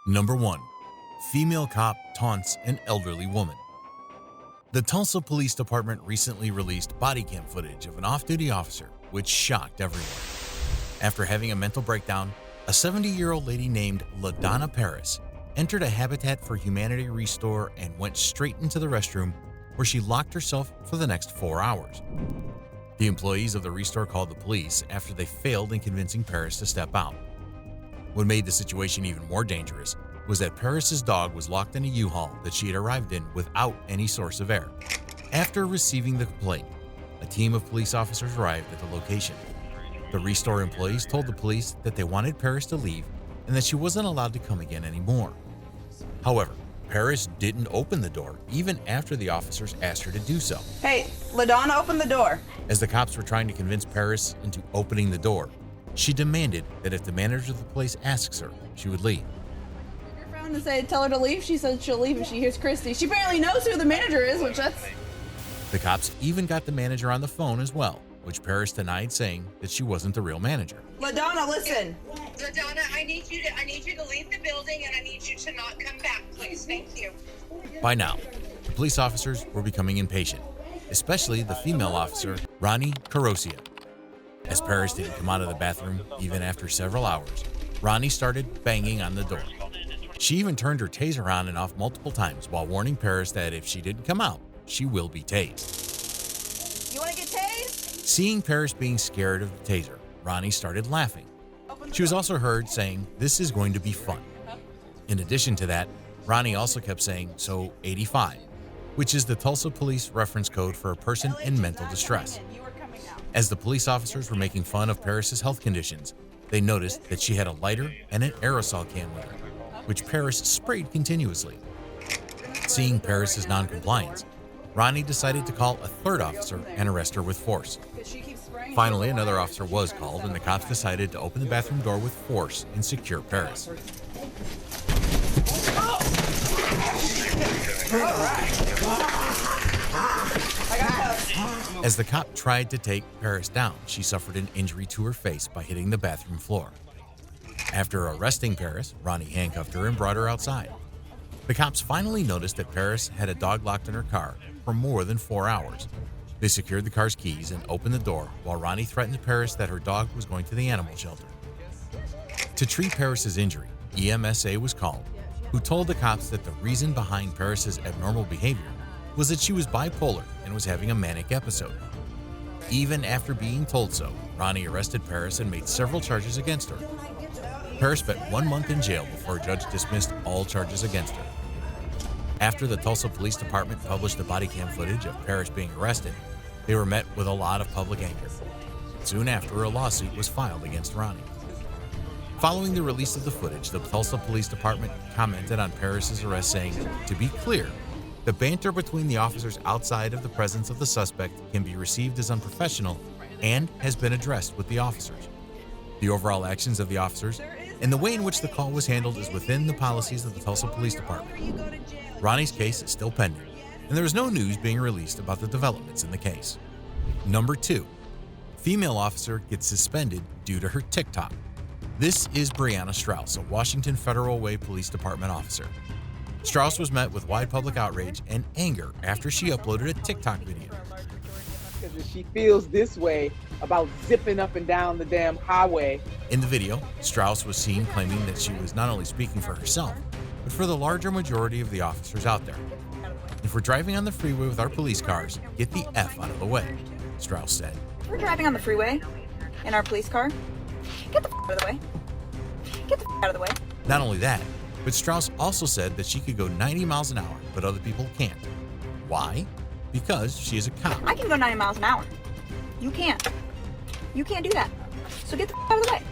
Number 1. Female cop taunts an elderly woman. The Tulsa Police Department recently released body cam footage of an off-duty officer, which shocked everyone. After having a mental breakdown, a 70-year-old lady named LaDonna Paris entered a Habitat for Humanity restore and went straight into the restroom, where she locked herself for the next 4 hours. The employees of the restore called the police after they failed in convincing Paris to step out. What made the situation even more dangerous was that Paris's dog was locked in a U-Haul that she had arrived in without any source of air. After receiving the complaint, a team of police officers arrived at the location. The restore employees told the police that they wanted Paris to leave and that she wasn't allowed to come again anymore. However, Paris didn't open the door even after the officers asked her to do so. Hey, LaDonna, open the door. As the cops were trying to convince Paris into opening the door, she demanded that if the manager of the place asks her, she would leave. Her phone to say tell her to leave. She said she'll leave if she hears Christy. She barely knows who the manager is, which that's... The cops even got the manager on the phone as well, which Paris denied, saying that she wasn't the real manager. LaDonna, listen. LaDonna, I need you to leave the building, and I need you to not come back, please. Thank you. By now, the police officers were becoming impatient, especially the female officer, Ronnie Carosia. As Paris didn't come out of the bathroom even after several hours, Ronnie started banging on the door. She even turned her taser on and off multiple times while warning Paris that if she didn't come out, she will be tased. You want to get tased? Seeing Paris being scared of the taser, Ronnie started laughing. She was also heard saying, "This is going to be fun." In addition to that, Ronnie also kept saying, "So 85," which is the Tulsa Police reference code for a person in mental distress. As the police officers were making fun of Paris's health conditions, they noticed that she had a lighter and an aerosol can with her, which Paris sprayed continuously. Seeing Paris's noncompliance, Ronnie decided to call a third officer and arrest her with force. Finally, another officer was called, and the cops decided to open the bathroom door with force and secure Paris. As the cop tried to take Paris down, she suffered an injury to her face by hitting the bathroom floor. After arresting Paris, Ronnie handcuffed her and brought her outside. The cops finally noticed that Paris had a dog locked in her car for more than 4 hours. They secured the car's keys and opened the door while Ronnie threatened Paris that her dog was going to the animal shelter. To treat Paris's injury, EMSA was called, who told the cops that the reason behind Paris's abnormal behavior was that she was bipolar and was having a manic episode. Even after being told so, Ronnie arrested Paris and made several charges against her. Paris spent 1 month in jail before a judge dismissed all charges against her. After the Tulsa Police Department published the body cam footage of Paris being arrested, they were met with a lot of public anger. Soon after, a lawsuit was filed against Ronnie. Following the release of the footage, the Tulsa Police Department commented on Paris's arrest, saying, "To be clear, the banter between the officers outside of the presence of the suspect can be received as unprofessional and has been addressed with the officers. The overall actions of the officers and the way in which the call was handled is within the policies of the Tulsa Police Department." Ronnie's case is still pending, and there is no news being released about the developments in the case. Number 2. Female officer gets suspended due to her TikTok. This is Brianna Strauss, a Washington Federal Way Police Department officer. Strauss was met with wide public outrage and anger after she uploaded a TikTok video. Because she feels this way about zipping up and down the damn highway. In the video, Strauss was seen claiming that she was not only speaking for herself, but for the larger majority of the officers out there. "If we're driving on the freeway with our police cars, get the F out of the way," Strauss said. We're driving on the freeway in our police car. Get the f out of the way. Get the f out of the way. Not only that, but Strauss also said that she could go 90 miles an hour, but other people can't. Why? Because she is a cop. I can go 90 miles an hour. You can't. You can't do that. So get the f out of the way.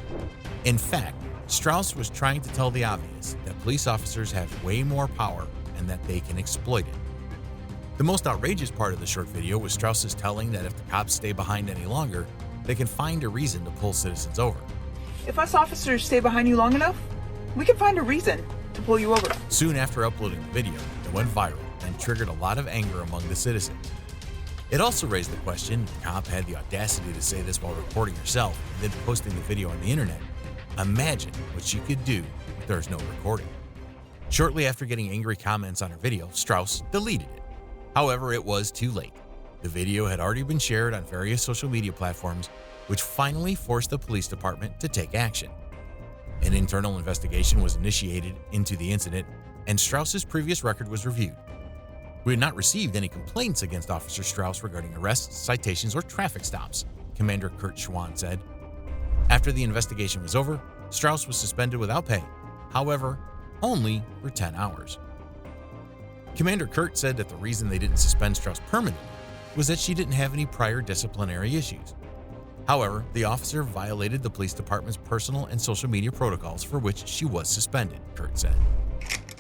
In fact, Strauss was trying to tell the obvious that police officers have way more power and that they can exploit it. The most outrageous part of the short video was Strauss's telling that if the cops stay behind any longer, they can find a reason to pull citizens over. If us officers stay behind you long enough, we can find a reason to pull you over. Soon after uploading the video, it went viral and triggered a lot of anger among the citizens. It also raised the question if the cop had the audacity to say this while recording herself and then posting the video on the internet. Imagine what she could do if there's no recording. Shortly after getting angry comments on her video, Strauss deleted it. However, it was too late. The video had already been shared on various social media platforms, which finally forced the police department to take action. An internal investigation was initiated into the incident, and Strauss's previous record was reviewed. We had not received any complaints against Officer Strauss regarding arrests, citations, or traffic stops, Commander Kurt Schwann said. After the investigation was over, Strauss was suspended without pay, however, only for 10 hours. Commander Kurt said that the reason they didn't suspend Strauss permanently was that she didn't have any prior disciplinary issues. However, the officer violated the police department's personal and social media protocols for which she was suspended, Kurt said.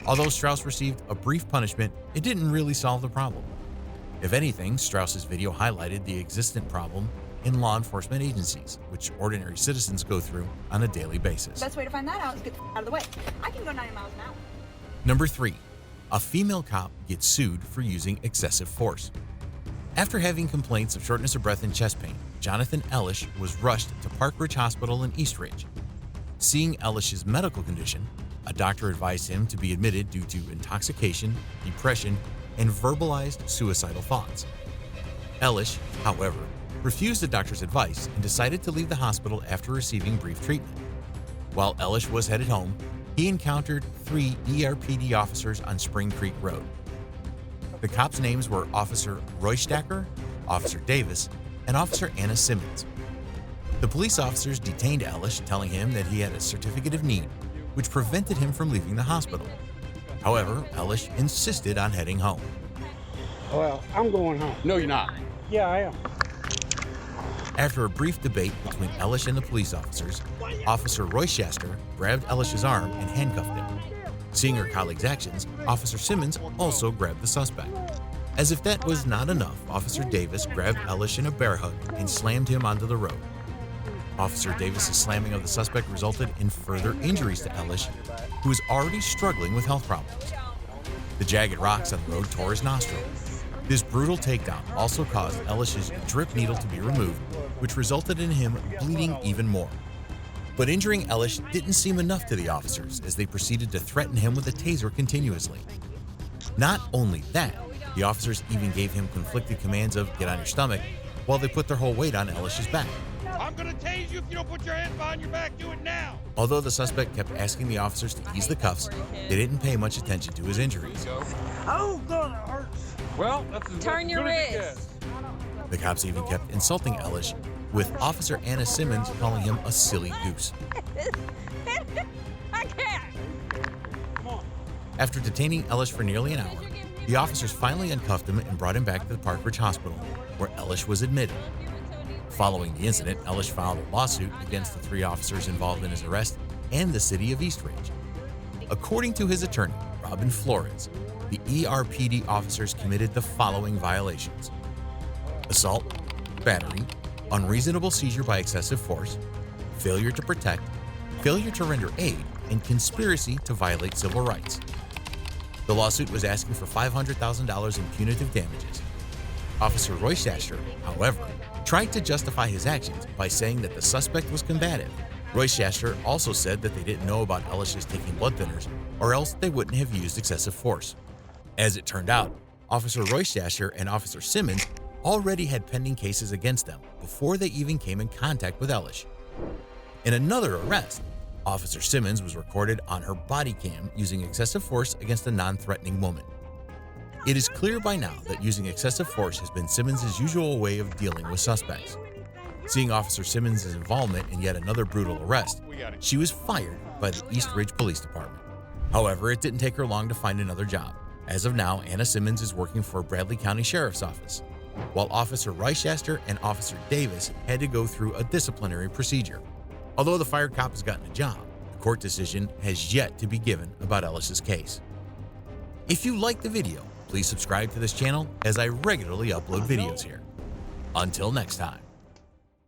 Although Strauss received a brief punishment, it didn't really solve the problem. If anything, Strauss's video highlighted the existent problem in law enforcement agencies, which ordinary citizens go through on a daily basis. Best way to find that out is get the out of the way. I can go 90 miles an hour. Number 3. A female cop gets sued for using excessive force. After having complaints of shortness of breath and chest pain, Jonathan Ellish was rushed to Park Ridge Hospital in East Ridge. Seeing Ellish's medical condition, a doctor advised him to be admitted due to intoxication, depression, and verbalized suicidal thoughts. Ellish, however, refused the doctor's advice and decided to leave the hospital after receiving brief treatment. While Ellish was headed home, he encountered 3 ERPD officers on Spring Creek Road. The cops' names were Officer Roy Stacker, Officer Davis, and Officer Anna Simmons. The police officers detained Ellish, telling him that he had a certificate of need, which prevented him from leaving the hospital. However, Ellish insisted on heading home. Well, I'm going home. No, you're not. Yeah, I am. After a brief debate between Ellish and the police officers, Officer Roychester grabbed Ellish's arm and handcuffed him. Seeing her colleague's actions, Officer Simmons also grabbed the suspect. As if that was not enough, Officer Davis grabbed Ellish in a bear hug and slammed him onto the road. Officer Davis's slamming of the suspect resulted in further injuries to Ellish, who was already struggling with health problems. The jagged rocks on the road tore his nostril. This brutal takedown also caused Ellish's drip needle to be removed, which resulted in him bleeding even more. But injuring Ellish didn't seem enough to the officers, as they proceeded to threaten him with a taser continuously. Not only that, the officers even gave him conflicted commands of "get on your stomach," while they put their whole weight on Ellish's back. I'm gonna tase you if you don't put your hands behind your back. Do it now. Although the suspect kept asking the officers to ease the cuffs, they didn't pay much attention to his injuries. Oh, God, it hurts. Well, that's as Turn your good as it wrist. The cops even kept insulting Ellish, with Officer Anna Simmons calling him a silly goose. I can't. After detaining Ellish for nearly an hour, the officers finally uncuffed him and brought him back to the Park Ridge Hospital, where Ellish was admitted. Following the incident, Ellish filed a lawsuit against the 3 officers involved in his arrest and the city of East Ridge. According to his attorney, Robin Flores, the ERPD officers committed the following violations: assault, battery, unreasonable seizure by excessive force, failure to protect, failure to render aid, and conspiracy to violate civil rights. The lawsuit was asking for $500,000 in punitive damages. Officer Roychester, however, tried to justify his actions by saying that the suspect was combative. Roychester also said that they didn't know about Ellish's taking blood thinners, or else they wouldn't have used excessive force. As it turned out, Officer Roychester and Officer Simmons already had pending cases against them before they even came in contact with Ellish. In another arrest, Officer Simmons was recorded on her body cam using excessive force against a non-threatening woman. It is clear by now that using excessive force has been Simmons' usual way of dealing with suspects. Seeing Officer Simmons' involvement in yet another brutal arrest, she was fired by the East Ridge Police Department. However, it didn't take her long to find another job. As of now, Anna Simmons is working for Bradley County Sheriff's Office, while Officer Roychester and Officer Davis had to go through a disciplinary procedure. Although the fired cop has gotten a job, the court decision has yet to be given about Ellis's case. If you liked the video, please subscribe to this channel, as I regularly upload videos here. Until next time.